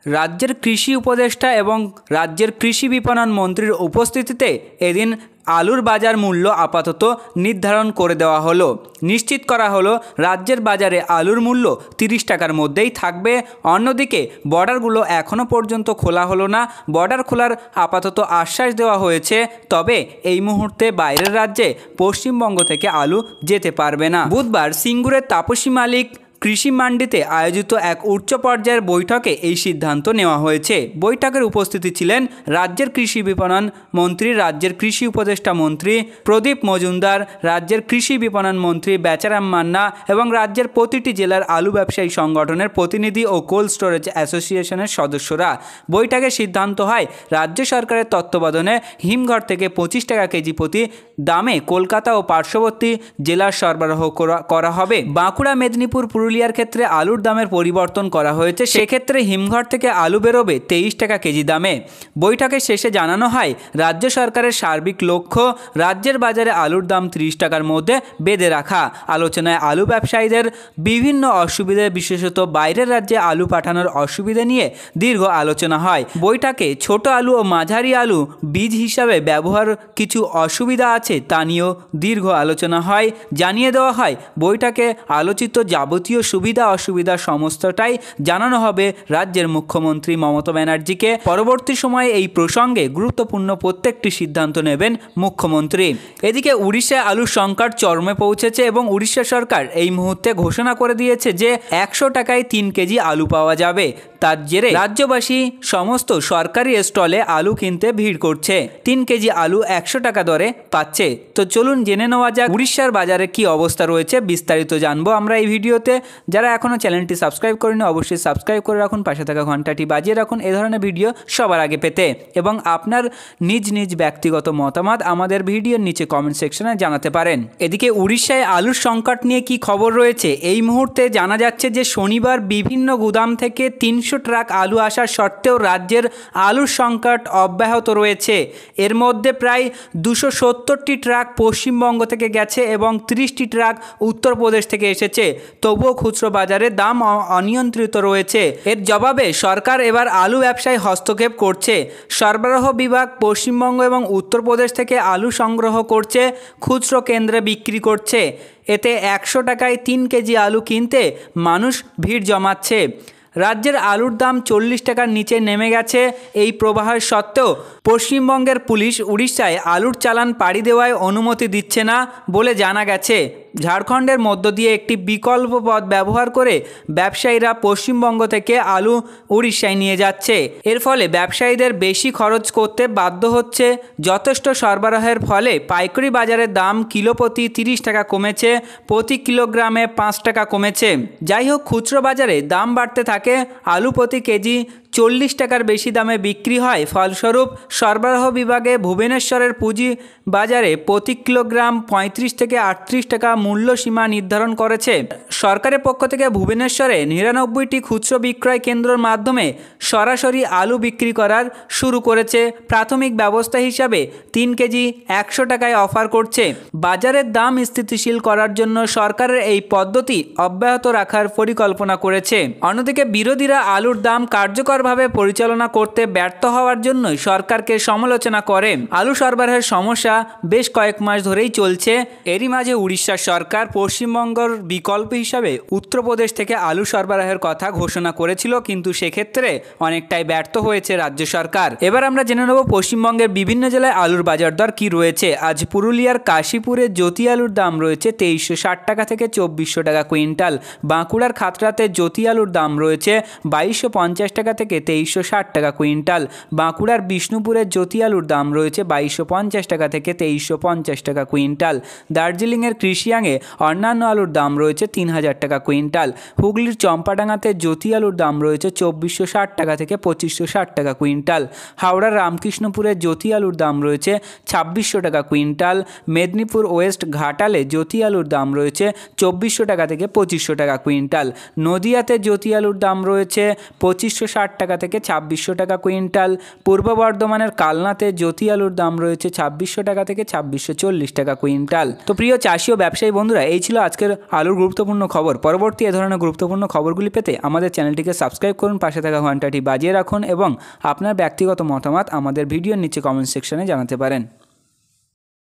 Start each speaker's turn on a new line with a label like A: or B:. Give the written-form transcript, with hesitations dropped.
A: রাজ্যের কৃষি উপদেষ্টা এবং রাজ্যের কৃষি বিপণন মন্ত্রীর উপস্থিতিতে এদিন আলুর বাজার মূল্য আপাতত নির্ধারণ করে দেওয়া হলো। নিশ্চিত করা হলো রাজ্যের বাজারে আলুর মূল্য 30 টাকার মধ্যেই থাকবে। অন্যদিকে বর্ডারগুলো এখনও পর্যন্ত খোলা হলো না। বর্ডার খোলার আপাতত আশ্বাস দেওয়া হয়েছে, তবে এই মুহূর্তে বাইরের রাজ্যে পশ্চিমবঙ্গ থেকে আলু যেতে পারবে না। বুধবার সিঙ্গুরের তাপসী মালিক কৃষি মান্ডিতে আয়োজিত এক উচ্চ পর্যায়ের বৈঠকে এই সিদ্ধান্ত নেওয়া হয়েছে। বৈঠকের উপস্থিতি ছিলেন রাজ্যের কৃষি বিপণন মন্ত্রী, রাজ্যের কৃষি উপদেষ্টা মন্ত্রী প্রদীপ মজুমদার, রাজ্যের কৃষি বিপণন মন্ত্রী বেচারাম মান্না এবং রাজ্যের প্রতিটি জেলার আলু ব্যবসায়ী সংগঠনের প্রতিনিধি ও কোল্ড স্টোরেজ অ্যাসোসিয়েশনের সদস্যরা। বৈঠকে সিদ্ধান্ত হয় রাজ্য সরকারের তত্ত্বাবধানে হিমঘর থেকে 25 টাকা কেজি প্রতি দামে কলকাতা ও পার্শ্ববর্তী জেলার সরবরাহ করা হবে। বাঁকুড়া, মেদিনীপুর, পুরুলিয়ার ক্ষেত্রে আলুর দামের পরিবর্তন করা হয়েছে। সেক্ষেত্রে হিমঘর থেকে আলু বেরোবে 23 টাকা কেজি দামে। বৈঠকের শেষে জানানো হয় রাজ্য সরকারের সার্বিক লক্ষ্য রাজ্যের বাজারে আলুর দাম 30 টাকার মধ্যে বেঁধে রাখা। আলোচনায় আলু ব্যবসায়ীদের বিভিন্ন অসুবিধা, বিশেষত বাইরের রাজ্যে আলু পাঠানোর অসুবিধা নিয়ে দীর্ঘ আলোচনা হয়। বৈঠকে ছোট আলু ও মাঝারি আলু বীজ হিসাবে ব্যবহার কিছু অসুবিধা আছে তা নিয়েও দীর্ঘ আলোচনা হয়। জানিয়ে দেওয়া হয় বৈঠকে আলোচিত যাবতীয় সুবিধা অসুবিধা সমস্তটাই জানানো হবে রাজ্যের মুখ্যমন্ত্রী মমতা ব্যানার্জিকে। পরবর্তী সময়ে এই প্রসঙ্গে গুরুত্বপূর্ণ প্রত্যেকটি সিদ্ধান্ত নেবেন মুখ্যমন্ত্রী। এদিকে উড়িষ্যায় আলুর সংকট চরমে পৌঁছেছে এবং উড়িষ্যা সরকার এই মুহূর্তে ঘোষণা করে দিয়েছে যে 100 টাকায় 3 কেজি আলু পাওয়া যাবে। তার জেরে রাজ্যবাসী সমস্ত সরকারি স্টলে আলু কিনতে ভিড় করছে। 3 কেজি আলু 100 টাকা দরে পাচ্ছে। তো চলুন জেনে নেওয়া যাক উড়িষ্যার বাজারে কি অবস্থা রয়েছে। বিস্তারিত জানবো আমরা এই ভিডিওতে। যারা এখনও চ্যানেলটি সাবস্ক্রাইব করেনি অবশ্যই সাবস্ক্রাইব করে রাখুন, পাশে থাকা ঘন্টাটি বাজিয়ে রাখুন এ ধরনের ভিডিও সবার আগে পেতে, এবং আপনার নিজ নিজ ব্যক্তিগত মতামত আমাদের ভিডিওর নিচে কমেন্ট সেকশনে জানাতে পারেন। এদিকে উড়িষ্যায় আলুর সংকট নিয়ে কি খবর রয়েছে এই মুহূর্তে জানা যাচ্ছে যে শনিবার বিভিন্ন গুদাম থেকে 300 ট্রাক আলু আসার সত্ত্বেও রাজ্যের আলুর সংকট অব্যাহত রয়েছে। এর মধ্যে প্রায় 270টি ট্রাক পশ্চিমবঙ্গ থেকে গেছে এবং 30টি ট্রাক উত্তরপ্রদেশ থেকে এসেছে। তবুও খুচরো বাজারে দাম অনিয়ন্ত্রিত রয়েছে। এর জবাবে সরকার এবার আলু ব্যবসায় হস্তক্ষেপ করছে। সরবরাহ বিভাগ পশ্চিমবঙ্গ এবং উত্তরপ্রদেশ থেকে আলু সংগ্রহ করছে, খুচরো কেন্দ্রে বিক্রি করছে। এতে 100 টাকায় 3 কেজি আলু কিনতে মানুষ ভিড় জমাচ্ছে। রাজ্যের আলুর দাম 40 টাকার নিচে নেমে গেছে। এই প্রবাহের সত্ত্বেও পশ্চিমবঙ্গের পুলিশ উড়িষ্যায় আলুর চালান পাড়ি দেওয়ায় অনুমতি দিচ্ছে না বলে জানা গেছে। ঝাড়খণ্ডের মধ্য দিয়ে একটি বিকল্প পথ ব্যবহার করে ব্যবসায়ীরা পশ্চিমবঙ্গ থেকে আলু উড়িষ্যায় নিয়ে যাচ্ছে। এর ফলে ব্যবসায়ীদের বেশি খরচ করতে বাধ্য হচ্ছে। যথেষ্ট সরবরাহের ফলে পাইকারি বাজারের দাম কিলো প্রতি 30 টাকা কমেছে, প্রতি কিলোগ্রামে 5 টাকা কমেছে। যাই হোক, খুচরো বাজারে দাম বাড়তে থাকে। আলু প্রতি কেজি 40 টাকার বেশি দামে বিক্রি হয়। ফলস্বরূপ সরবরাহ বিভাগে ভুবনেশ্বরের পুঁজি বাজারে প্রতি কিলোগ্রাম 35 থেকে 38 টাকা মূল্য সীমা নির্ধারণ করেছে। সরকারের পক্ষ থেকে ভুবনেশ্বরে 99টি খুচরো বিক্রয় কেন্দ্রের মাধ্যমে সরাসরি আলু বিক্রি করার শুরু করেছে। প্রাথমিক ব্যবস্থা হিসাবে 3 কেজি 100 টাকায় অফার করছে। বাজারের দাম স্থিতিশীল করার জন্য সরকারের এই পদ্ধতি অব্যাহত রাখার পরিকল্পনা করেছে। অন্যদিকে বিরোধীরা আলুর দাম কার্যকরভাবে পরিচালনা করতে ব্যর্থ হওয়ার জন্যই সরকারকে সমালোচনা করে। আলু সরবরাহের সমস্যা বেশ কয়েক মাস ধরেই চলছে। এরই মাঝে উড়িষ্যা সরকার পশ্চিমবঙ্গের বিকল্প হিসাবে উত্তরপ্রদেশ থেকে আলু সরবরাহের কথা ঘোষণা করেছিল, কিন্তু সেক্ষেত্রে অনেকটাই ব্যর্থ হয়েছে রাজ্য সরকার। এবার আমরা জেনে নেব পশ্চিমবঙ্গের বিভিন্ন জেলায় আলুর বাজার দর কি রয়েছে। আজ পুরুলিয়ার কাশীপুরে জ্যোতি আলুর দাম রয়েছে 2360 টাকা থেকে 2400 টাকা কুইন্টাল। বাঁকুড়ার খাতড়াতে জ্যোতি আলুর দাম রয়েছে 2250 টাকা থেকে 2360 টাকা কুইন্টাল। বাঁকুড়ার বিষ্ণুপুরের জ্যোতি আলুর দাম রয়েছে 2250 টাকা থেকে 2350 টাকা কুইন্টাল। দার্জিলিংয়ের কৃষিয়াঙে অন্যান্য আলুর দাম রয়েছে 3000 টাকা কুইন্টাল। হুগলির চম্পাডাঙ্গাতে জ্যোতি আলুর দাম রয়েছে 2460 টাকা থেকে 2560 টাকা কুইন্টাল। হাওড়ার রামকৃষ্ণপুরের জ্যোতি আলুর দাম রয়েছে 2600 টাকা কুইন্টাল। মেদিনীপুর ওয়েস্ট ঘাটালে জ্যোতি আলুর দাম রয়েছে 2400 টাকা থেকে 2500 টাকা কুইন্টাল। নদিয়াতে জ্যোতি আলুর দাম রয়েছে 2560 টাকা থেকে 2600 টাকা কুইন্টাল। পূর্ব বর্ধমানের কালনাতে জ্যোতি আলুর দাম রয়েছে 2600 টাকা থেকে 2640 টাকা কুইন্টাল। তো প্রিয় চাষি ও ব্যবসায়ী বন্ধুরা, এই ছিল আজকের আলুর গুরুত্বপূর্ণ খবর। পরবর্তী এ ধরনের গুরুত্বপূর্ণ খবরগুলি পেতে আমাদের চ্যানেলটিকে সাবস্ক্রাইব করুন, পাশে থাকা ঘন্টাটি বাজিয়ে রাখুন এবং আপনার ব্যক্তিগত মতামত আমাদের ভিডিওর নিচে কমেন্ট সেকশনে জানাতে পারেন।